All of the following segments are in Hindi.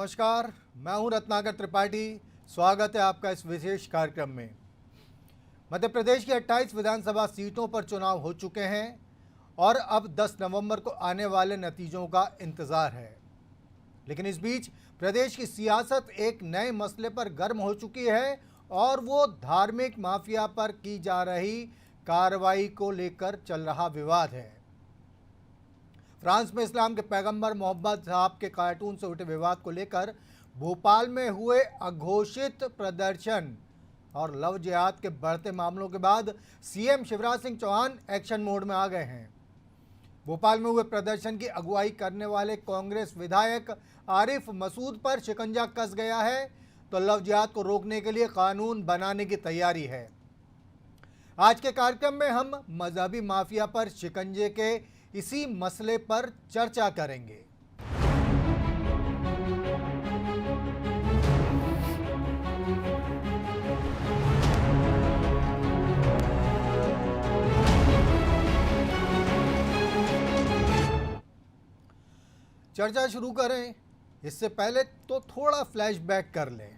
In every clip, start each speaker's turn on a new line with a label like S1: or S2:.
S1: नमस्कार, मैं हूं रत्नाकर त्रिपाठी। स्वागत है आपका इस विशेष कार्यक्रम में। मध्य प्रदेश की 28 विधानसभा सीटों पर चुनाव हो चुके हैं और अब 10 नवंबर को आने वाले नतीजों का इंतजार है। लेकिन इस बीच प्रदेश की सियासत एक नए मसले पर गर्म हो चुकी है और वो धार्मिक माफिया पर की जा रही कार्रवाई को लेकर चल रहा विवाद है। फ्रांस में इस्लाम के पैगंबर मोहम्मद साहब के कार्टून से उठे विवाद को लेकर भोपाल में हुए अघोषित प्रदर्शन और लव जिहाद के बढ़ते मामलों के बाद CM Shivraj Singh Chouhan action mode में आ गए हैं। भोपाल में हुए प्रदर्शन की अगुवाई करने वाले कांग्रेस विधायक आरिफ मसूद पर शिकंजा कस गया है, तो लव जिहाद को रोकने के लिए कानून बनाने की तैयारी है। आज के कार्यक्रम में हम मजहबी माफिया पर शिकंजे के इसी मसले पर चर्चा करेंगे। चर्चा शुरू करें इससे पहले तो थोड़ा फ्लैशबैक कर लें,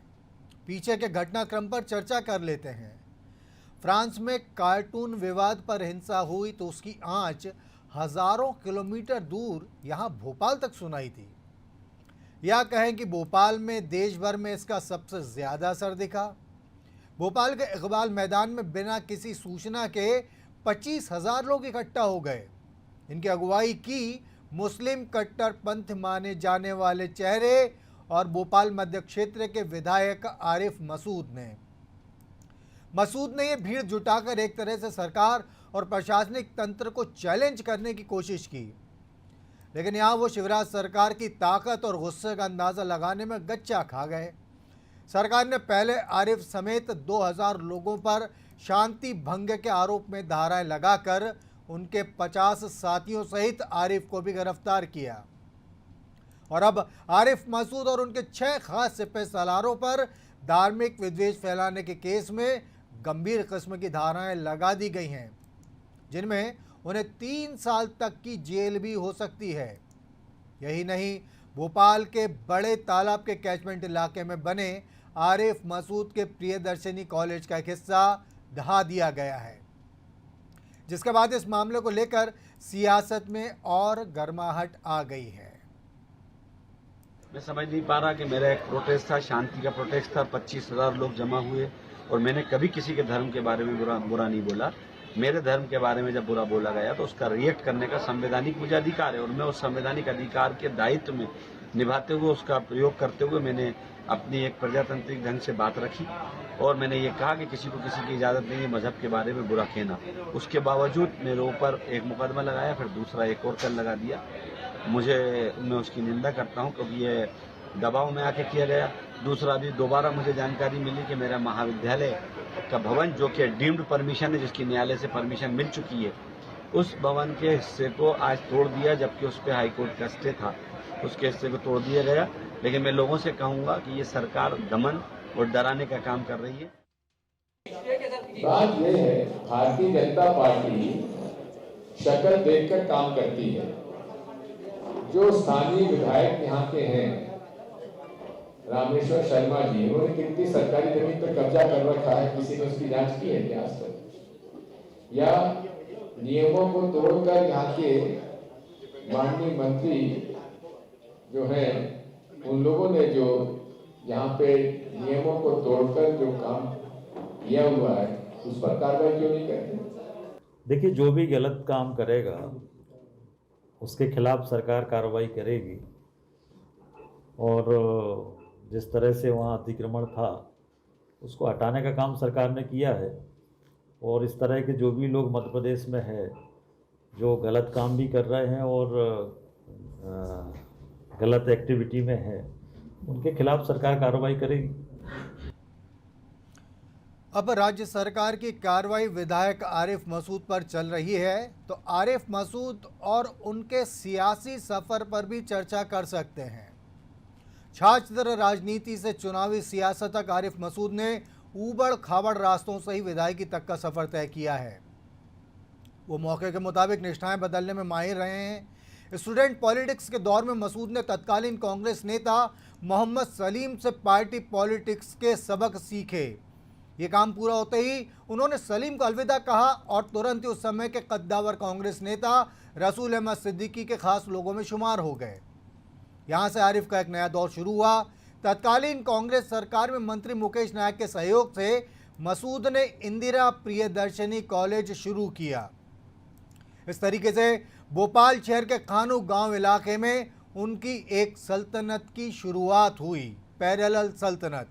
S1: पीछे के घटनाक्रम पर चर्चा कर लेते हैं। फ्रांस में कार्टून विवाद पर हिंसा हुई तो उसकी आंच हजारों किलोमीटर दूर यहां भोपाल तक सुनाई थी। या कहें कि भोपाल में देश भर में इसका सबसे ज्यादा असर दिखा। भोपाल के इकबाल मैदान में बिना किसी सूचना के 25,000 लोग इकट्ठा हो गए। इनकी अगुवाई की मुस्लिम कट्टरपंथ माने जाने वाले चेहरे और भोपाल मध्य क्षेत्र के विधायक आरिफ मसूद ने यह भीड़ जुटाकर एक तरह से सरकार और प्रशासनिक तंत्र को चैलेंज करने की कोशिश की। लेकिन यहां वो शिवराज सरकार की ताकत और गुस्से का अंदाजा लगाने में गच्चा खा गए। सरकार ने पहले आरिफ समेत 2000 लोगों पर शांति भंग के आरोप में धाराएं लगाकर उनके 50 साथियों सहित आरिफ को भी गिरफ्तार किया और अब आरिफ मसूद और उनके 6 खास सिपह सलारों पर धार्मिक विद्वेष फैलाने के केस में गंभीर किस्म की धाराएं लगा दी गई हैं, जिनमें उन्हें 3 साल तक की जेल भी हो सकती है। यही नहीं, भोपाल के बड़े तालाब के कैचमेंट इलाके में बने आरिफ मसूद के प्रियदर्शिनी कॉलेज का एक हिस्सा ढहा दिया गया है, जिसके बाद इस मामले को लेकर सियासत में और गर्माहट आ गई है।
S2: मैं समझ नहीं पा रहा कि मेरा एक प्रोटेस्ट था, शांति का प्रोटेस्ट था, 25,000 लोग जमा हुए और मैंने कभी किसी के धर्म के बारे में बुरा नहीं बोला। मेरे धर्म के बारे में जब बुरा बोला गया तो उसका रिएक्ट करने का संवैधानिक मुझे अधिकार है और मैं उस संवैधानिक अधिकार के दायित्व में निभाते हुए, उसका प्रयोग करते हुए मैंने अपनी एक प्रजातांत्रिक ढंग से बात रखी और मैंने ये कहा कि किसी को किसी की इजाजत नहीं है मजहब के बारे में बुरा कहना। उसके बावजूद मेरे ऊपर एक मुकदमा लगाया, फिर दूसरा एक और कल लगा दिया। मैं उसकी निंदा करता हूँ क्योंकि ये दबाव में आके किया गया। दूसरा भी दोबारा मुझे जानकारी मिली कि मेरा महाविद्यालय का भवन जो कि डीम्ड परमिशन है, जिसकी न्यायालय से परमिशन मिल चुकी है, उस भवन के हिस्से को आज तोड़ दिया, जबकि उस पर हाईकोर्ट का स्टे था, उसके हिस्से को तोड़ दिया गया। लेकिन मैं लोगों से कहूंगा कि ये सरकार दमन और डराने का काम कर रही है।
S3: बात यह है, भारतीय जनता पार्टी शक्ल देखकर काम करती है। जो स्थानीय विधायक यहाँ के हैं, रामेश्वर शर्मा जी, उन्होंने कितनी सरकारी जमीन पर कब्जा कर रखा है, किसी ने उसकी जांच की है क्या आज तक? या नियमों को तोड़कर यहाँ के माननीय मंत्री जो हैं, उन लोगों ने जो यहाँ पे नियमों को तोड़कर जो काम किया हुआ है, उस पर कार्रवाई क्यों नहीं करते?
S4: देखिए, जो भी गलत काम करेगा उसके खिलाफ सरकार कार्रवाई करेगी और जिस तरह से वहाँ अतिक्रमण था उसको हटाने का काम सरकार ने किया है। और इस तरह के जो भी लोग मध्य प्रदेश में है जो गलत काम भी कर रहे हैं और गलत एक्टिविटी में है, उनके खिलाफ सरकार कार्रवाई करेगी।
S1: अब राज्य सरकार की कार्रवाई विधायक आरिफ मसूद पर चल रही है, तो आरिफ मसूद और उनके सियासी सफर पर भी चर्चा कर सकते हैं। छात्र राजनीति से चुनावी सियासत तक आरिफ मसूद ने ऊबड़ खाबड़ रास्तों से ही विधायकी तक का सफर तय किया है। वो मौके के मुताबिक निष्ठाएं बदलने में माहिर रहे हैं। स्टूडेंट पॉलिटिक्स के दौर में मसूद ने तत्कालीन कांग्रेस नेता मोहम्मद सलीम से पार्टी पॉलिटिक्स के सबक सीखे। ये काम पूरा होते ही उन्होंने सलीम को अलविदा कहा और तुरंत ही उस समय के कद्दावर कांग्रेस नेता रसूल अहमद सिद्दीकी के खास लोगों में शुमार हो गए। यहाँ से आरिफ का एक नया दौर शुरू हुआ। तत्कालीन कांग्रेस सरकार में मंत्री मुकेश नायक के सहयोग से मसूद ने इंदिरा प्रियदर्शनी कॉलेज शुरू किया। इस तरीके से भोपाल शहर के खानू गांव इलाके में उनकी एक सल्तनत की शुरुआत हुई, पैरेलल सल्तनत।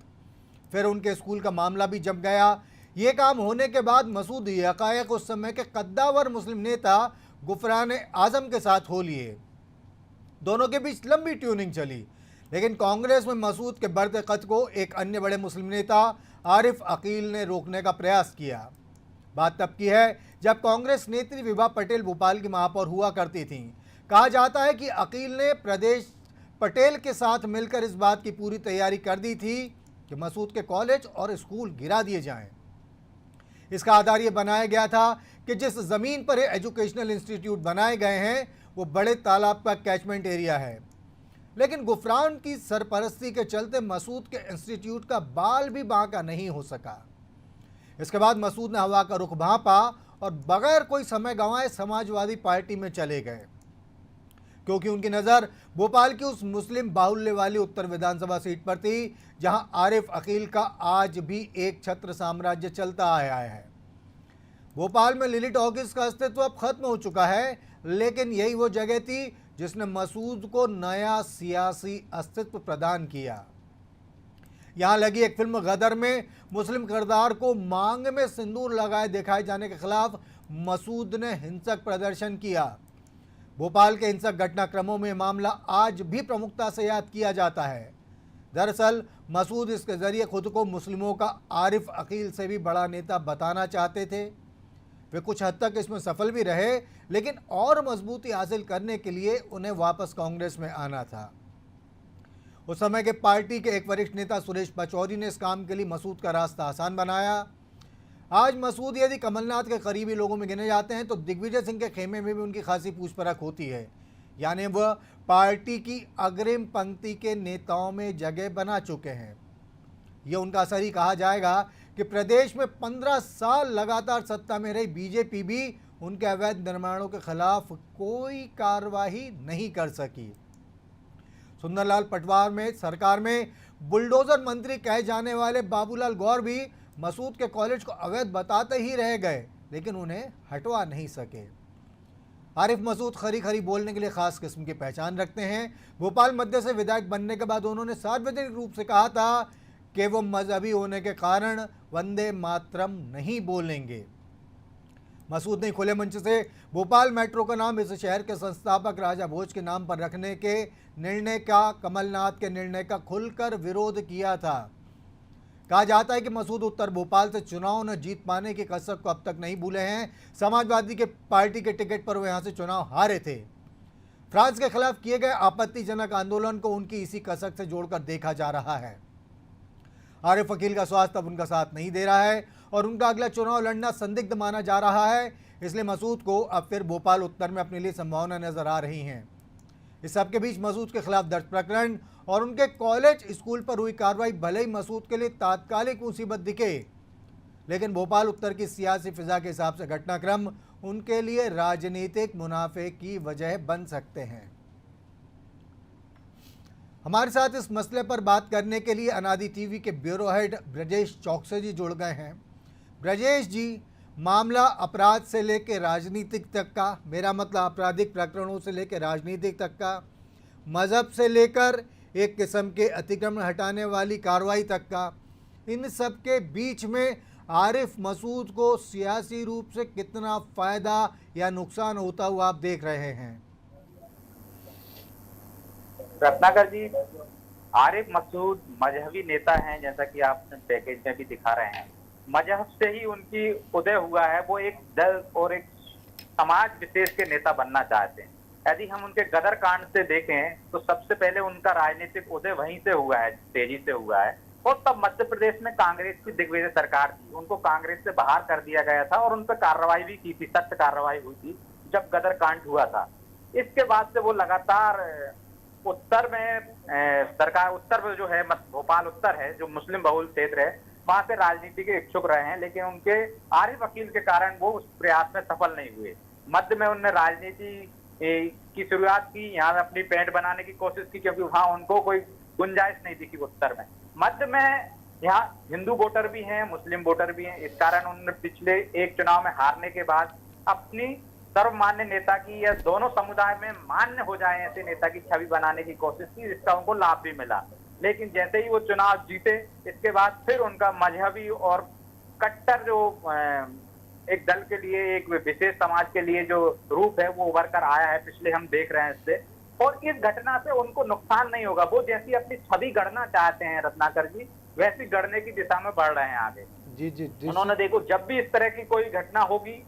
S1: फिर उनके स्कूल का मामला भी जम गया। ये काम होने के बाद मसूद यकायक उस समय के कद्दावर मुस्लिम नेता गुफरान आजम के साथ हो लिए। दोनों के बीच लंबी ट्यूनिंग चली, लेकिन कांग्रेस में मसूद के बढ़ते कद को एक अन्य बड़े मुस्लिम नेता आरिफ अकील ने रोकने का प्रयास किया। बात तब की है जब कांग्रेस नेत्री विभा पटेल भोपाल की महापौर हुआ करती थीं। कहा जाता है कि अकील ने प्रदेश पटेल के साथ मिलकर इस बात की पूरी तैयारी कर दी थी कि मसूद के कॉलेज और स्कूल गिरा दिए जाएं। इसका आधार ये बनाया गया था कि जिस ज़मीन पर एजुकेशनल इंस्टीट्यूट बनाए गए हैं वो बड़े तालाब का कैचमेंट एरिया है, लेकिन गुफरान की सरपरस्ती के चलते मसूद के इंस्टीट्यूट का बाल भी बांका नहीं हो सका। इसके बाद मसूद ने हवा का रुख भांपा और बगैर कोई समय गंवाए समाजवादी पार्टी में चले गए, क्योंकि उनकी नज़र भोपाल की उस मुस्लिम बाहुल्य वाली उत्तर विधानसभा सीट पर थी जहां आरिफ अकील का आज भी एक छत्र साम्राज्य चलता आया है। भोपाल में लिलिट ऑफिस का अस्तित्व अब खत्म हो चुका है, लेकिन यही वो जगह थी जिसने मसूद को नया सियासी अस्तित्व प्रदान किया। यहाँ लगी एक फिल्म गदर में मुस्लिम किरदार को मांग में सिंदूर लगाए दिखाए जाने के खिलाफ मसूद ने हिंसक प्रदर्शन किया। भोपाल के हिंसक घटनाक्रमों में मामला आज भी प्रमुखता से याद किया जाता है। दरअसल मसूद इसके जरिए खुद को मुस्लिमों का आरिफ अकील से भी बड़ा नेता बताना चाहते थे। वे कुछ हद तक इसमें सफल भी रहे, लेकिन और मजबूती हासिल करने के लिए उन्हें वापस कांग्रेस में आना था। उस समय के पार्टी के एक वरिष्ठ नेता सुरेश पचौरी ने इस काम के लिए मसूद का रास्ता आसान बनाया। आज मसूद यदि कमलनाथ के करीबी लोगों में गिने जाते हैं तो दिग्विजय सिंह के खेमे में भी उनकी खासी पूछ परख होती है, यानी वह पार्टी की अग्रिम पंक्ति के नेताओं में जगह बना चुके हैं। यह उनका असर ही कहा जाएगा कि प्रदेश में 15 साल लगातार सत्ता में रही बीजेपी भी उनके अवैध निर्माणों के खिलाफ कोई कार्रवाई नहीं कर सकी। सुंदरलाल पटवार में सरकार में बुलडोजर मंत्री कहे जाने वाले बाबूलाल गौर भी मसूद के कॉलेज को अवैध बताते ही रह गए, लेकिन उन्हें हटवा नहीं सके। आरिफ मसूद खरी खरी बोलने के लिए खास किस्म की पहचान रखते हैं। भोपाल मध्य से विधायक बनने के बाद उन्होंने सार्वजनिक रूप से कहा था कि वो मजहबी होने के कारण वंदे मातरम नहीं बोलेंगे। मसूद ने खुले मंच से भोपाल मेट्रो का नाम इस शहर के संस्थापक राजा भोज के नाम पर रखने के निर्णय का, कमलनाथ के निर्णय का खुलकर विरोध किया था। कहा जाता है कि मसूद उत्तर भोपाल से चुनाव न जीत पाने की कसक को अब तक नहीं भूले हैं। समाजवादी के पार्टी के टिकट पर वो यहाँ से चुनाव हारे थे। फ्रांस के खिलाफ किए गए आपत्तिजनक आंदोलन को उनकी इसी कसक से जोड़कर देखा जा रहा है। आरिफ अकील का स्वास्थ्य अब उनका साथ नहीं दे रहा है और उनका अगला चुनाव लड़ना संदिग्ध माना जा रहा है। इसलिए मसूद को अब फिर भोपाल उत्तर में अपने लिए संभावना नजर आ रही हैं। इस सबके बीच मसूद के खिलाफ दर्ज प्रकरण और उनके कॉलेज स्कूल पर हुई कार्रवाई भले ही मसूद के लिए तात्कालिक मुसीबत दिखे, लेकिन भोपाल उत्तर की सियासी फिजा के हिसाब से घटनाक्रम उनके लिए राजनीतिक मुनाफे की वजह बन सकते हैं। हमारे साथ इस मसले पर बात करने के लिए अनादि टीवी के ब्यूरो हेड ब्रजेश चौकसे जी जुड़ गए हैं। ब्रजेश जी, मामला अपराध से लेकर राजनीतिक तक का, मेरा मतलब आपराधिक प्रकरणों से लेकर राजनीतिक तक का, मज़हब से लेकर एक किस्म के अतिक्रमण हटाने वाली कार्रवाई तक का, इन सब के बीच में आरिफ मसूद को सियासी रूप से कितना फ़ायदा या नुकसान होता हुआ आप देख रहे हैं?
S5: रत्नाकर जी, आरिफ मसूद मजहबी नेता हैं, जैसा कि आप पैकेज में भी दिखा रहे हैं। मजहब से ही उनकी उदय हुआ है। वो एक दल और एक समाज विशेष के नेता बनना चाहते हैं। यदि हम उनके गदर कांड से देखें तो सबसे पहले उनका राजनीतिक उदय वहीं से हुआ है, तेजी से हुआ है। और तब मध्य प्रदेश में कांग्रेस की दिग्विजय सरकार थी, उनको कांग्रेस से बाहर कर दिया गया था और उन पर कार्रवाई भी की थी, सख्त कार्रवाई हुई थी जब गदर कांड हुआ था। इसके बाद से वो लगातार उत्तर में सरकार उत्तर में जो है भोपाल उत्तर है जो मुस्लिम बहुल क्षेत्र है, वहां से राजनीति के इच्छुक रहे हैं, लेकिन उनके आरिफ अकील के कारण वो उस प्रयास में सफल नहीं हुए। मध्य में उन्होंने राजनीति की शुरुआत की, यहाँ अपनी पैठ बनाने की कोशिश की, क्योंकि वहां उनको कोई गुंजाइश नहीं दिखी उत्तर में। मध्य में यहाँ हिंदू वोटर भी हैं, मुस्लिम वोटर भी हैं, इस कारण उन्होंने पिछले एक चुनाव में हारने के बाद अपनी सर्वमान्य नेता की या दोनों समुदाय में मान्य हो जाए ऐसे नेता की छवि बनाने की कोशिश की, जिसका उनको लाभ भी मिला। लेकिन जैसे ही वो चुनाव जीते, इसके बाद फिर उनका मजहबी और कट्टर जो एक दल के लिए, एक विशेष समाज के लिए जो रूप है वो उभर कर आया है, पिछले हम देख रहे हैं इससे। और इस घटना से उनको नुकसान नहीं होगा, वो जैसी अपनी छवि गढ़ना चाहते हैं रत्नाकर जी, वैसी गढ़ने की दिशा में बढ़ रहे हैं आगे।
S1: जी।
S5: उन्होंने देखो, जब भी इस तरह की कोई घटना होगी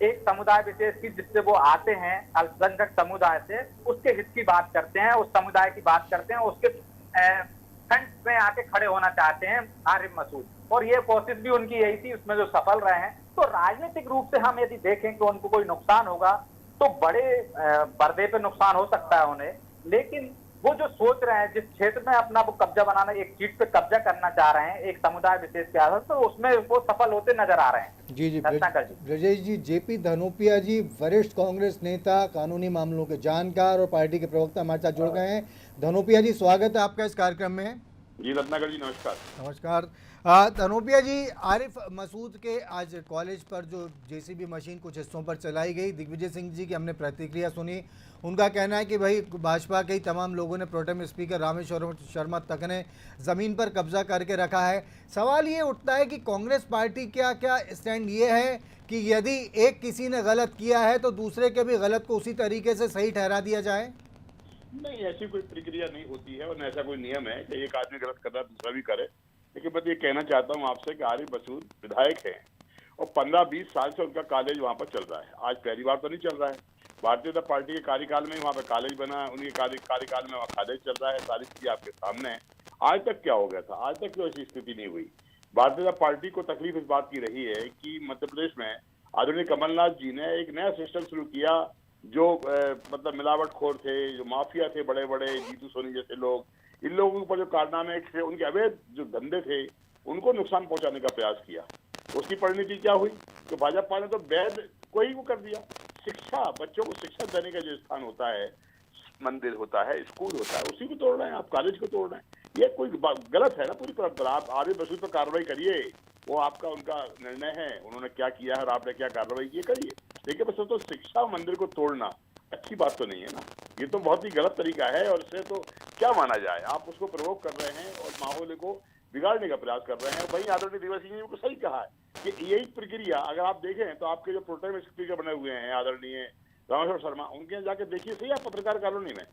S5: एक समुदाय विशेष की जिससे वो आते हैं, अल्पसंख्यक समुदाय से, उसके हित की बात करते हैं, उस समुदाय की बात करते हैं, उसके फ्रंट में आके खड़े होना चाहते हैं आरिफ मसूद। और ये कोशिश भी उनकी यही थी, उसमें जो सफल रहे हैं। तो राजनीतिक रूप से हम यदि देखें कि उनको कोई नुकसान होगा तो बड़े पर्दे पे नुकसान हो सकता है उन्हें, लेकिन वो जो सोच रहे हैं जिस क्षेत्र में अपना वो कब्जा बनाना, एक सीट पे कब्जा करना चाह रहे हैं एक समुदाय विशेष के आधार, तो उसमें वो सफल होते नजर आ रहे हैं।
S1: जी
S5: रत्नाकर जी।
S1: ब्रजेश जी, जेपी धनोपिया जी वरिष्ठ कांग्रेस नेता, कानूनी मामलों के जानकार और पार्टी के प्रवक्ता हमारे साथ जुड़ गए हैं। धनोपिया जी, स्वागत है आपका इस कार्यक्रम में।
S6: जी रत्नाकर जी नमस्कार।
S1: नमस्कार। धनोपिया जी, आरिफ मसूद के आज कॉलेज पर जो जेसीबी मशीन कुछ हिस्सों पर चलाई गई, दिग्विजय सिंह जी की हमने प्रतिक्रिया सुनी। उनका कहना है कि भाई भाजपा के ही तमाम लोगों ने, प्रोटेम स्पीकर रामेश्वर शर्मा तक ने ज़मीन पर कब्जा करके रखा है। सवाल ये उठता है कि कांग्रेस पार्टी क्या स्टैंड ये है कि यदि एक किसी ने गलत किया है तो दूसरे के भी गलत को उसी तरीके से सही ठहरा दिया जाए?
S6: नहीं, ऐसी कोई प्रक्रिया नहीं होती है और न ऐसा कोई नियम है कि एक आदमी गलत कर रहा है दूसरा भी करे। लेकिन मैं ये कहना चाहता हूँ आपसे कि आरिफ मसूद विधायक हैं और 15-20 साल से उनका कॉलेज वहाँ पर चल रहा है। आज पहली बार तो नहीं चल रहा है, भारतीय जनता पार्टी के कार्यकाल में वहाँ पर कॉलेज बना, उनके कार्यकाल में वहाँ कॉलेज चल रहा है, सारी चीजें आपके सामने है। आज तक क्या हो गया था? आज तक क्यों ऐसी स्थिति नहीं हुई? भारतीय जनता पार्टी को तकलीफ इस बात की रही है कि मध्य प्रदेश में आदरणीय कमलनाथ जी ने एक नया सिस्टम शुरू किया, जो मतलब मिलावटखोर थे, जो माफिया थे, बड़े बड़े जीतू सोनी जैसे लोग, इन लोगों के ऊपर जो कारनामे थे, उनके अवैध जो धंधे थे, उनको नुकसान पहुंचाने का प्रयास किया। उसकी परिणति क्या हुई? तो भाजपा ने तो वैध को ही वो कर दिया। शिक्षा, बच्चों को शिक्षा देने का जो स्थान होता है, मंदिर होता है, स्कूल होता है, उसी को तोड़ रहे हैं आप, कॉलेज को तोड़ रहे हैं। ये कोई गलत है ना पूरी परंपरा। आप आरिफ मसूद पर कार्रवाई करिए, वो आपका उनका निर्णय है, उन्होंने क्या किया है और आपने क्या कार्रवाई की करिए। देखिए बस तो शिक्षा मंदिर को तोड़ना अच्छी बात तो नहीं है ना, ये तो बहुत ही गलत तरीका है और इससे तो क्या माना जाए। आप उसको प्रोवोक कर रहे हैं और माहौल को बिगाड़ने का प्रयास कर रहे हैं। वहीं आदरणीय दिग्विजय सिंह जी को सही कहा है कि यही प्रक्रिया अगर आप देखें तो आपके जो प्रोटेम स्पीकर बने हुए हैं आदरणीय रामेश्वर शर्मा, उनके यहाँ जाके देखिए सही आप पत्रकार कॉलोनी में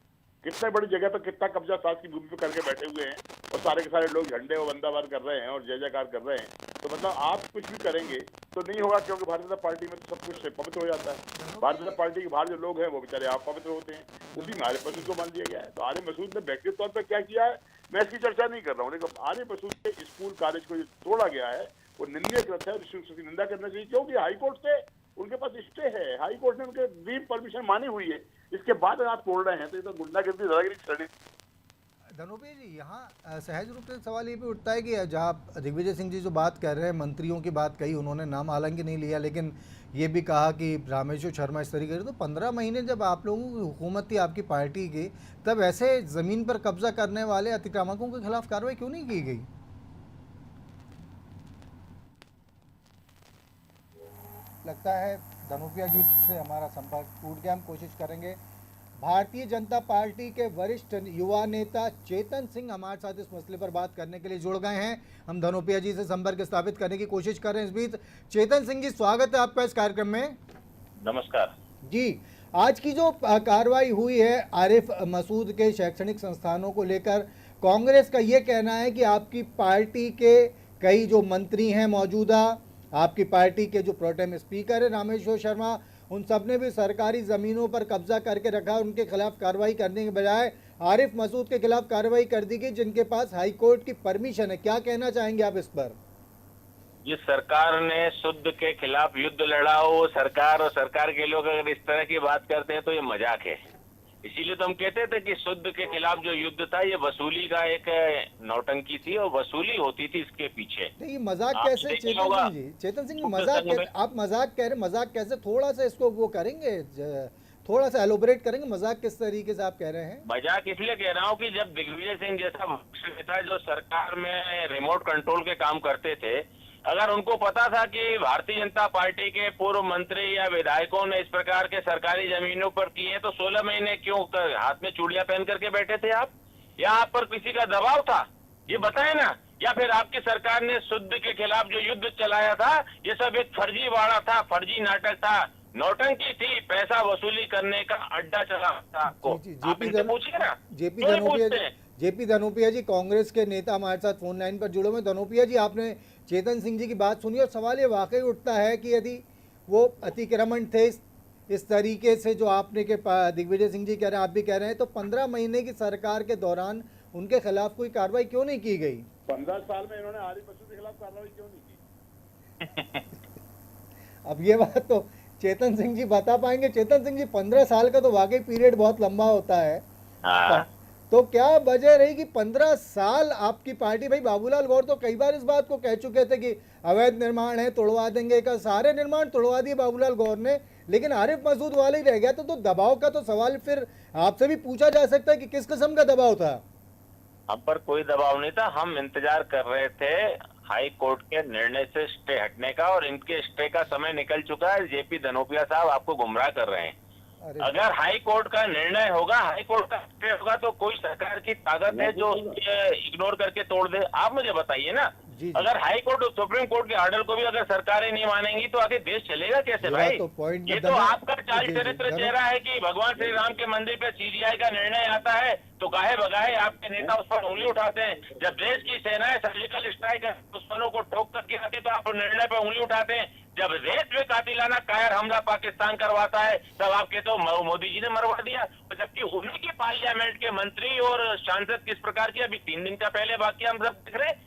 S6: कितने बड़ी जगह पर कितना कब्जा साथ की भूमि पे करके बैठे हुए हैं और सारे के सारे लोग झंडे और वंदावार कर रहे हैं और जय जयकार कर रहे हैं। तो मतलब आप कुछ भी करेंगे तो नहीं होगा, क्योंकि भारतीय जनता पार्टी में तो सब कुछ पवित्र हो जाता है। भारतीय जनता पार्टी के बाहर जो लोग हैं वो बेचारे आप पवित्र होते हैं, उसी में आरिफ मसूद को मान लिया गया है। तो आरिफ मसूद ने व्यक्तिगत तौर पर क्या किया है मैं इसकी चर्चा नहीं कर रहा हूँ, लेकिन आरिफ मसूद के स्कूल कॉलेज को तोड़ा गया है वो निंदनीय कृत्य है, उसकी निंदा करना चाहिए। क्योंकि हाईकोर्ट से उनके पास स्टे है, हाईकोर्ट ने उनके ड्रीम परमिशन मानी हुई है, इसके बाद आप तोड़ रहे हैं तो ये तो गुंडागर्दी दादागिरी श्रेणी।
S1: धनोपिया जी, यहाँ सहज रूप से सवाल ये भी उठता है कि जहाँ दिग्विजय सिंह जी जो बात कर रहे हैं, मंत्रियों की बात कही, उन्होंने नाम हालांकि नहीं लिया, लेकिन ये भी कहा कि रामेश्वर शर्मा इस तरीके से, तो 15 महीने जब आप लोगों की हुकूमत थी आपकी पार्टी की, तब ऐसे ज़मीन पर कब्जा करने वाले अतिक्रमकों के खिलाफ कार्रवाई क्यों नहीं की गई? लगता है धनोपिया जी से हमारा संपर्क टूट गया। हम कोशिश करेंगे। भारतीय जनता पार्टी के वरिष्ठ युवा नेता चेतन सिंह हमारे साथ इस मसले पर बात करने के लिए जुड़ गए हैं। हम धनोपिया जी से संपर्क स्थापित करने की कोशिश कर रहे हैं। इस बीच चेतन सिंह जी, स्वागत है आपका इस कार्यक्रम में।
S7: नमस्कार
S1: जी, आज की जो कार्रवाई हुई है आरिफ मसूद के शैक्षणिक संस्थानों को लेकर, कांग्रेस का ये कहना है कि आपकी पार्टी के कई जो मंत्री हैं मौजूदा, आपकी पार्टी के जो प्रोटेम स्पीकर है रामेश्वर शर्मा, उन सब ने भी सरकारी ज़मीनों पर कब्जा करके रखा। उनके खिलाफ कार्रवाई करने के बजाय आरिफ मसूद के खिलाफ कार्रवाई कर दी गई, जिनके पास हाई कोर्ट की परमिशन है। क्या कहना चाहेंगे आप इस पर?
S7: जिस सरकार ने शुद्ध के खिलाफ युद्ध लड़ा हो, वो सरकार और सरकार के लोग अगर इस तरह की बात करते हैं तो ये मजाक है। इसीलिए तो हम कहते थे कि शुद्ध के खिलाफ जो युद्ध था ये वसूली का एक नौटंकी थी और वसूली होती थी इसके पीछे।
S1: नहीं, ये मजाक
S7: आपने
S1: कैसे
S7: देखा
S1: चेतन
S7: होगा,
S1: सिंह जी? चेतन सिंह जी,
S7: मुख्य
S1: मजाक
S7: संघ
S1: कैसे
S7: में-
S1: आप मजाक कह रहे हैं? मजाक कैसे? थोड़ा सा इसको वो करेंगे, थोड़ा सा एलोबरेट करेंगे, मजाक किस तरीके से आप कह रहे हैं?
S7: मजाक इसलिए कह रहा हूँ कि जब दिग्विजय सिंह जैसा वरिष्ठ नेता जो सरकार में रिमोट कंट्रोल के काम करते थे, अगर उनको पता था कि भारतीय जनता पार्टी के पूर्व मंत्री या विधायकों ने इस प्रकार के सरकारी जमीनों पर किए, तो 16 महीने क्यों हाथ में चूड़ियां पहन करके बैठे थे आप? या आप पर किसी का दबाव था? ये बताए ना। या फिर आपकी सरकार ने शुद्ध के खिलाफ जो युद्ध चलाया था, ये सब एक फर्जी वाड़ा था, फर्जी नाटक था, नौटंकी थी, पैसा वसूली करने का अड्डा चला था आपको। आप इनसे पूछिए ना,
S1: जेपी
S7: क्यों नहीं
S1: धनोपिया
S7: पूछते?
S1: जेपी धनोपिया जी, कांग्रेस के नेता हमारे साथ फोन लाइन पर जुड़े हुए हैं। धनोपिया जी, आपने चेतन सिंह जी की बात सुनी और सवाल ये वाकई उठता है कि यदि वो अतिक्रमण थे इस तरीके से जो आपने के दिग्विजय सिंह जी कह रहे हैं, आप भी कह रहे हैं, तो 15 महीने की सरकार के दौरान उनके खिलाफ कोई कार्रवाई क्यों नहीं की गई?
S6: 15 साल में इन्होंने आरिफ मसूद के खिलाफ कार्रवाई क्यों नहीं की?
S1: अब ये बात तो चेतन सिंह जी बता पाएंगे। चेतन सिंह जी, 15 साल का तो वाकई पीरियड बहुत लंबा होता है।
S7: हाँ।
S1: तो क्या वजह रही कि 15 साल आपकी पार्टी, भाई बाबूलाल गौर तो कई बार इस बात को कह चुके थे कि अवैध निर्माण है, तोड़वा देंगे, का सारे निर्माण तोड़वा दिए बाबूलाल गौर ने, लेकिन आरिफ मसूद वाले ही रह गया। तो दबाव का तो सवाल फिर आपसे भी पूछा जा सकता है कि किस किस्म का दबाव था?
S7: हम पर कोई दबाव नहीं था, हम इंतजार कर रहे थे हाई कोर्ट के निर्णय से स्टे हटने का, और इनके स्टे का समय निकल चुका है। जेपी धनोपिया साहब आपको गुमराह कर रहे हैं।
S1: अरे
S7: अगर हाई कोर्ट का निर्णय होगा, हाई कोर्ट का स्टे होगा, तो कोई सरकार की ताकत है जो इग्नोर करके तोड़ दे? आप मुझे बताइए ना।
S1: जी।
S7: अगर हाई कोर्ट और सुप्रीम कोर्ट के ऑर्डर को भी अगर सरकारें नहीं मानेंगी तो आगे देश चलेगा कैसे
S1: ये
S7: भाई?
S1: बात तो पॉइंट
S7: ये
S1: में
S7: तो
S1: धनो-
S7: आपका चाल
S1: जी, जी,
S7: चरित्र
S1: धनो-
S7: चेहरा है कि भगवान श्री राम के मंदिर पे सीबीआई का निर्णय आता है तो गाहे बगाहे आपके नेता उस पर उंगली उठाते हैं। जब देश की सेनाएं सर्जिकल स्ट्राइक दुश्मनों को ठोक करके आती तो आप निर्णय पर उंगली उठाते हैं। जब देश में कातिलाना कायर हमला पाकिस्तान करवाता है तब आपके तो मोदी जी ने मरवा दिया। तो जबकि उन्हीं के पार्लियामेंट के मंत्री और सांसद किस प्रकार की अभी 3 दिन का पहले वाकया हम सब देख रहे हैं।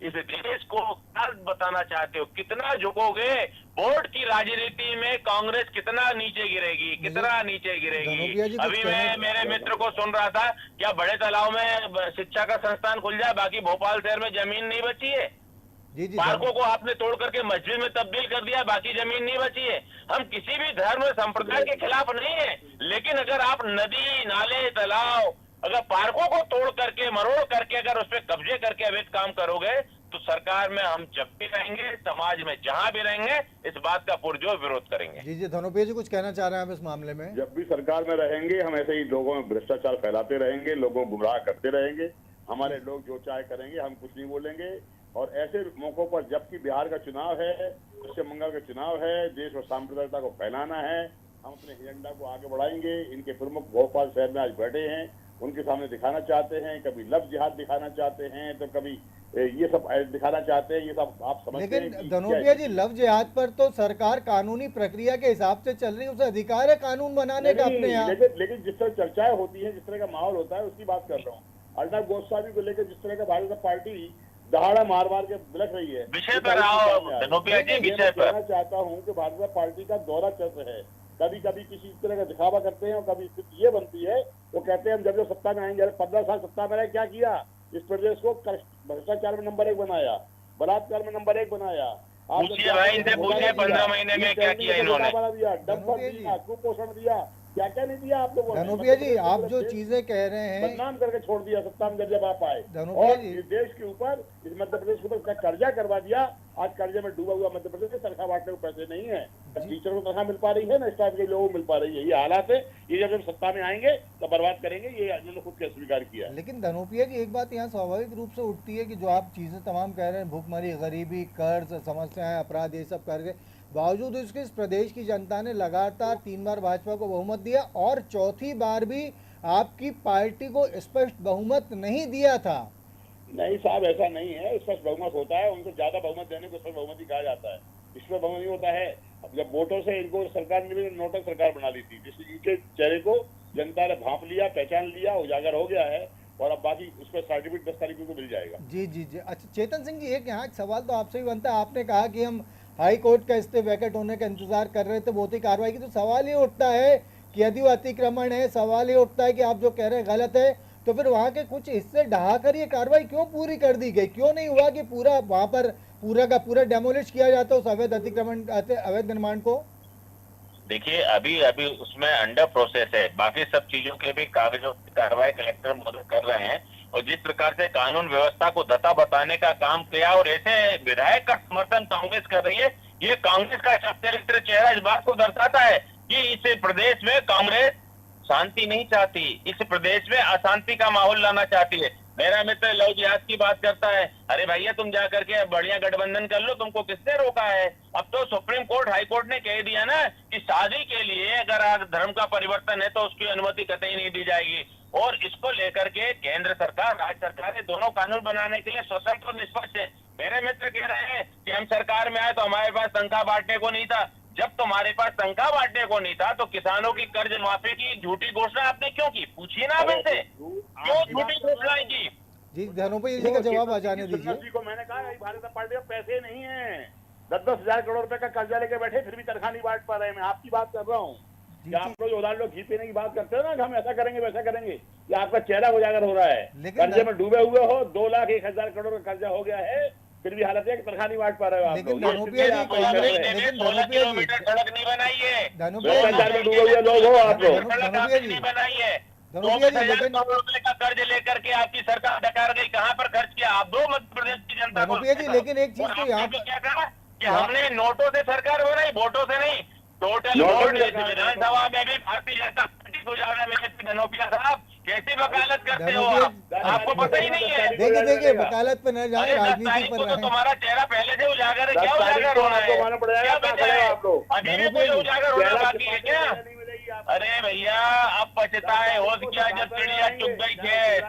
S7: इस देश को क्या बताना चाहते हो? कितना झुकोगे? बोर्ड की राजनीति में कांग्रेस कितना नीचे गिरेगी, कितना नीचे
S1: धनोपिया
S7: गिरेगी?
S1: जी, कुछ
S7: अभी मैं
S1: कहना-
S7: मेरे मित्र को सुन रहा था, क्या बड़े तालाब में शिक्षा का संस्थान खुल जाए, बाकी भोपाल शहर में जमीन नहीं बची है?
S1: जी जी
S7: पार्कों को आपने तोड़ करके मस्जिद में तब्दील कर दिया, बाकी जमीन नहीं बची है। हम किसी भी धर्म संप्रदाय के खिलाफ नहीं है, लेकिन अगर आप नदी, नाले, तालाब, अगर पार्कों को तोड़ करके, मरोड़ करके अगर उस पर कब्जे करके अवैध काम करोगे तो सरकार में हम जब भी रहेंगे, समाज में जहां भी रहेंगे, इस बात का पुरजोर विरोध करेंगे।
S1: जी जी धनोपिया जी, कुछ कहना चाह रहे हैं आप इस मामले में?
S6: जब भी सरकार में रहेंगे हम ऐसे ही लोगों में भ्रष्टाचार फैलाते रहेंगे, लोगों को गुमराह करते रहेंगे। हमारे लोग जो चाहे करेंगे, हम कुछ नहीं बोलेंगे। और ऐसे मौकों पर, जबकि बिहार का चुनाव है, पश्चिम बंगाल का चुनाव है, देश में सांप्रदायिकता को फैलाना है, हम अपने एजेंडा को आगे बढ़ाएंगे। इनके प्रमुख भोपाल शहर में आज बैठे हैं, उनके सामने दिखाना चाहते हैं, कभी लव जिहाद दिखाना चाहते हैं तो कभी ये सब दिखाना चाहते हैं। ये सब आप समझते हैं
S1: लेकिन
S6: कि
S1: धनोपिया जी, लव जिहाद पर तो सरकार कानूनी प्रक्रिया के हिसाब से चल रही है, उसे अधिकार है कानून बनाने का अपने यहाँ।
S6: लेकिन जिस तरह चर्चाएं होती है, जिस तरह का माहौल होता है, उसकी बात कर रहा हूँ। अर्नब गोस्वामी को लेकर जिस तरह का भारतीय जनता पार्टी दहाड़ा मार मार के बिलख रही है,
S7: विषय पर आओ धनोपिया जी, विषय पर।
S6: कहना चाहता हूँ कि भारतीय जनता पार्टी का दौरा चल रहा है। कभी कभी किसी तरह का दिखावा करते हैं और कभी स्थिति ये बनती है, वो कहते हैं हम जब सत्ता में आएंगे। 15 साल सत्ता में रहे, क्या किया? इस प्रदेश को भ्रष्टाचार में नंबर 1 बनाया, बलात्कार में नंबर 1 बनाया।
S7: पूछिए भाई, इनसे पूछिए 15 महीने में क्या किया इन्होंने?
S6: दिया, डंपर दिया, कुपोषण दिया, क्या क्या नहीं दिया आप लोगों ने?
S1: धनोपिया जी, आप जो चीजें कह रहे हैं,
S6: बदनाम करके छोड़ दिया सत्ता में जब आप आए,
S1: धनोपिया
S6: और
S1: जी,
S6: इस देश के ऊपर, इस मध्य प्रदेश के ऊपर इसका कर्जा करवा दिया। आज कर्जे में डूबा हुआ मध्य प्रदेश में तनख्वाह बांटने को पैसे नहीं है। टीचर को तनख्वाह मिल पा रही है ना, स्टाफ के लोगों को मिल पा रही है। ये हालात है। ये जब सत्ता में आएंगे तो बर्बाद करेंगे, ये इन्होंने खुद के स्वीकार किया है।
S1: लेकिन धनोपिया जी, एक बात यहाँ स्वाभाविक रूप से उठती है कि जो आप चीजें तमाम कह रहे हैं, भूखमरी, गरीबी, कर्ज, समस्याएं, अपराध, ये सब करके बावजूद इसके इस प्रदेश की जनता ने लगातार 3 बार भाजपा को बहुमत दिया और चौथी बार भी आपकी पार्टी को स्पष्ट बहुमत नहीं दिया था।
S6: नहीं साहब, ऐसा नहीं है। स्पष्ट बहुमत होता है, उनको ज्यादा बहुमत देने को स्पष्ट बहुमत ही कहा जाता है। इसमें बहुमत नहीं होता है। अब जब वोटों से इनको सरकार ने भी नोटक सरकार बना ली थी, जिससे इनके चेहरे को जनता ने भांप लिया, पहचान लिया, उजागर हो गया है। और अब बाकी उसका सर्टिफिकेट 10 तारीख को मिल जाएगा।
S1: जी जी जी। अच्छा चेतन सिंह जी, एक यहाँ एक सवाल तो आपसे भी बनता है। आपने कहा कि हम हाई कोर्ट का स्टे वैकेट होने का इंतजार कर रहे थे बहुत ही कार्रवाई की, तो सवाल ये उठता है कि यदि वो अतिक्रमण है, सवाल ये उठता है कि आप जो कह रहे हैं गलत है, तो फिर वहाँ के कुछ हिस्से ढहाकर ये कार्रवाई क्यों पूरी कर दी गई? क्यों नहीं हुआ कि पूरा वहाँ पर पूरा का पूरा डेमोलिश किया जाता उस अवैध अतिक्रमण अवैध निर्माण को?
S7: देखिए अभी अभी उसमें अंडर प्रोसेस है, बाकी सब चीजों के भी कागजों की कार्रवाई कलेक्टर मदद कर रहे हैं, और जिस प्रकार से कानून व्यवस्था को दता बताने का काम किया और ऐसे विधायक का समर्थन कांग्रेस कर रही है, ये कांग्रेस का सच्चरित्र चेहरा इस बात को दर्शाता है कि इस प्रदेश में कांग्रेस शांति नहीं चाहती, इस प्रदेश में अशांति का माहौल लाना चाहती है। मेरा मित्र लव जिहाद की बात करता है, अरे भैया तुम जाकर के बढ़िया गठबंधन कर लो, तुमको किसने रोका है? अब तो सुप्रीम कोर्ट हाई कोर्ट ने कह दिया ना कि शादी के लिए अगर धर्म का परिवर्तन है तो उसकी अनुमति कतई नहीं दी जाएगी, और इसको लेकर के केंद्र सरकार राज्य सरकार ये दोनों कानून बनाने के लिए स्वतंत्र और निष्पक्ष है। मेरे मित्र कह रहे हैं कि हम सरकार में आए तो हमारे पास तनख्वाह बांटने को नहीं था। जब तुम्हारे पास तनख्वाह बांटने को नहीं था तो किसानों की कर्ज माफी की झूठी घोषणा आपने क्यों की? पूछिए ना आप इनसे, क्यों झूठी घोषणाएं की?
S1: जी धनोपी जी का जवाब आ जाने दीजिए।
S6: जी को मैंने कहा भारतीय जनता पार्टी में पैसे नहीं है, 10-10 हजार करोड़ रुपए का कर्जा लेके बैठे फिर भी तनख्वाह नहीं बांट पा रहे हैं। मैं आपकी बात कर रहा हूँ कि आप लोग उदाहरण लोग घी पीने की बात करते हो ना कि हम ऐसा करेंगे वैसा करेंगे, ये आपका चेहरा उजागर हो रहा है। कर्जे में डूबे हुए हो, 2,01,000 करोड़ का कर्जा हो गया है, फिर भी हालत है कि तनख्वाह नहीं बांट पा रहे हो आप लोग।
S1: लेकिन धनुपिया जी, लेकिन धनुपिया जी,
S7: सड़क नहीं बनाई है,
S1: धनुपिया जी,
S6: में डूबे हुए लोग हो आप लोग।
S7: सड़क आपने नहीं बनाई है,
S1: धनुपिया जी,
S7: 24,000
S1: लेकिन
S7: करोड़ रुपए का कर्ज लेकर के आपकी सरकार डकार गई, कहाँ पर खर्च किया? आप दो मध्य प्रदेश की जनता को।
S1: धनुपिया जी, लेकिन एक चीज तो यहाँ
S7: क्या कहा कि हमने नोटों से सरकार बनाई, वोटों से नहीं। टोटल वोट विधानसभा में भी भारतीय जनता पार्टी को ज्यादा मिले थे। धनोपिया साहब कैसी वकालत करते हो आप? आपको पता ही नहीं है।
S1: देखिए वकालत पे न जाए, राजनीति पर
S7: तो
S1: रहें।
S7: तुम्हारा चेहरा पहले से उजागर है, क्या उजागर होना है? क्या बचा है? अभी भी कोई उजागर होना बाकी है क्या? अरे भैया अब पछताए हो क्या जब चिड़िया चुग गई खेत?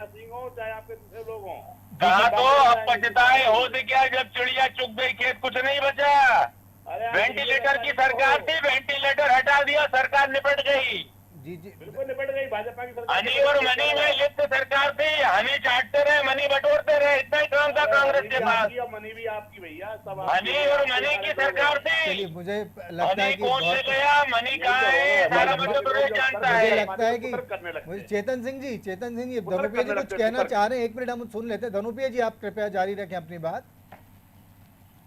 S7: कहा तो अब पछताए हो क्या जब चिड़िया चुग गई खेत, कुछ नहीं बचा। वेंटिलेटर की सरकार थी, वेंटिलेटर हटा दिया, सरकार निपट गई।
S1: जी जी
S6: बिल्कुल निपट गई भाजपा की सरकार।
S7: हनी और मनी में लिप्त सरकार थी, हनी चाटते रहे, मनी बटोरते रहे, इतना ही काम था कांग्रेस के पास।
S6: मनी भी आपकी भैया, सब
S7: हनी और मनी की सरकार
S1: चलिए,
S7: थी।
S1: मुझे लगता है
S7: हनी
S1: कि
S7: कौन ले
S1: बहुत
S7: गया, मनी कहाँ है, सारा मध्य प्रदेश जानता
S1: मुझे
S7: है।
S1: लगता है कि मुझे चेतन सिंह जी धनुपिया जी कुछ कहना चाह रहे हैं, 1 मिनट हम सुन लेते हैं। धनुपिया जी आप कृपया जारी रखें अपनी बात।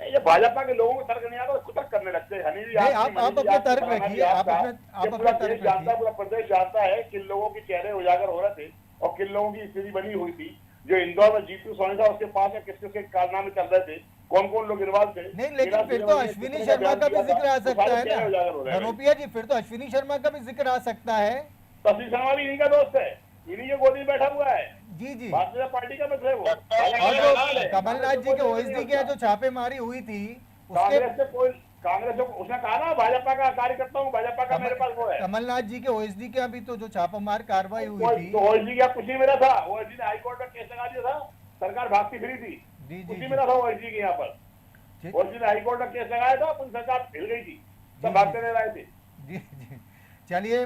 S6: ये भाजपा के लोगों को तर्क नहीं आता, उसको तर्क करने लगते हैं।
S1: नहीं, आप अपने तर्क रखिए, आप अपना तर्क रखिए।
S6: पूरा प्रदेश जानता है किन लोगों के चेहरे उजागर हो रहे थे और किन लोगों की स्थिति बनी हुई थी। जो इंदौर में जीतू सोनी था उसके पास किस किसके कारनामे चल रहे थे, कौन कौन लोग इन्वॉल्व थे।
S1: नहीं, लेकिन फिर तो अश्विनी शर्मा का भी जिक्र आ सकता है ना धनुपिया जी, फिर तो अश्विनी शर्मा का भी जिक्र आ सकता है।
S6: तो अश्विनी शर्मा भी इन्हीं का दोस्त है, इन्हीं के गोदी में बैठा हुआ है।
S1: जी जी,
S6: भारतीय जनता पार्टी का मित्र है वो।
S1: और जो कमलनाथ जी के ओएसडी के जो छापेमारी हुई थी उसके
S6: कांग्रेस से कोई कांग्रेस उसने कहा ना भाजपा का कार्यकर्ता हूँ, भाजपा का मेरे पास वो है।
S1: कमलनाथ जी के ओएसडी के अभी तो जो छापामार कार्रवाई हुई थी,
S6: तो ओएसडी का कुछ नहीं मिला था, ओएसडी ने हाईकोर्ट में केस लगा दिया था, सरकार भागती फिरी थी।
S1: जी
S6: कुछ
S1: जी
S6: नहीं मिला था ओएसडी के यहाँ पर। ओएसडी ने हाईकोर्ट में केस लगाया था, अपनी सरकार हिल गई थी, सब भागते रह रहे थे।
S1: जी जी। चलिए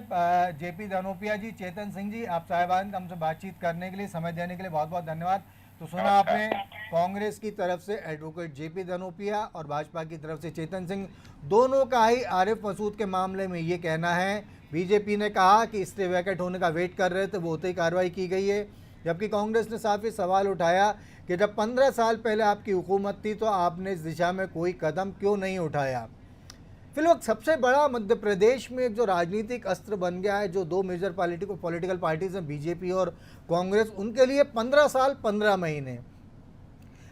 S1: जेपी धनोपिया जी, चेतन सिंह जी, आप साहिबान हमसे बातचीत करने के लिए, समय देने के लिए बहुत बहुत धन्यवाद। तो सुना आपने कांग्रेस की तरफ से एडवोकेट जेपी धनोपिया और भाजपा की तरफ से चेतन सिंह, दोनों का ही आरिफ मसूद के मामले में ये कहना है। बीजेपी ने कहा कि स्टे वैकेट होने का वेट कर रहे थे, वो होते ही कार्रवाई की गई है, जबकि कांग्रेस ने साफ ही सवाल उठाया कि जब 15 साल पहले आपकी हुकूमत थी तो आपने इस दिशा में कोई कदम क्यों नहीं उठाया। फिलहाल सबसे बड़ा मध्य प्रदेश में जो राजनीतिक अस्त्र बन गया है, जो दो मेजर पॉलिटिकल पार्टीज हैं बीजेपी और कांग्रेस, उनके लिए 15 साल 15 महीने।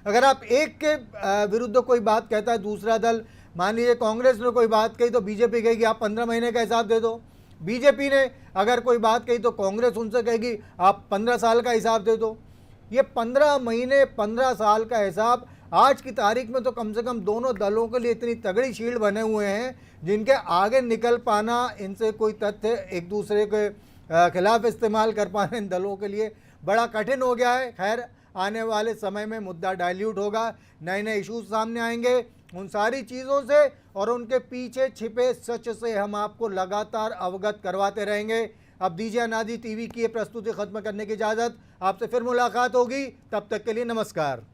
S1: अगर आप एक के विरुद्ध कोई बात कहता है दूसरा दल, मान लीजिए कांग्रेस ने कोई बात कही तो बीजेपी कहेगी आप 15 महीने का हिसाब दे दो, बीजेपी ने अगर कोई बात कही तो कांग्रेस उनसे कहेगी आप 15 साल का हिसाब दे दो। ये 15 महीने 15 साल का हिसाब आज की तारीख में तो कम से कम दोनों दलों के लिए इतनी तगड़ी शील्ड बने हुए हैं जिनके आगे निकल पाना, इनसे कोई तथ्य एक दूसरे के खिलाफ इस्तेमाल कर पाना इन दलों के लिए बड़ा कठिन हो गया है। खैर, आने वाले समय में मुद्दा डाइल्यूट होगा, नए नए इश्यूज सामने आएंगे, उन सारी चीज़ों से और उनके पीछे छिपे सच से हम आपको लगातार अवगत करवाते रहेंगे। अब दीजिए अनादि टीवी की ये प्रस्तुति खत्म करने की इजाज़त। आपसे फिर मुलाकात होगी, तब तक के लिए नमस्कार।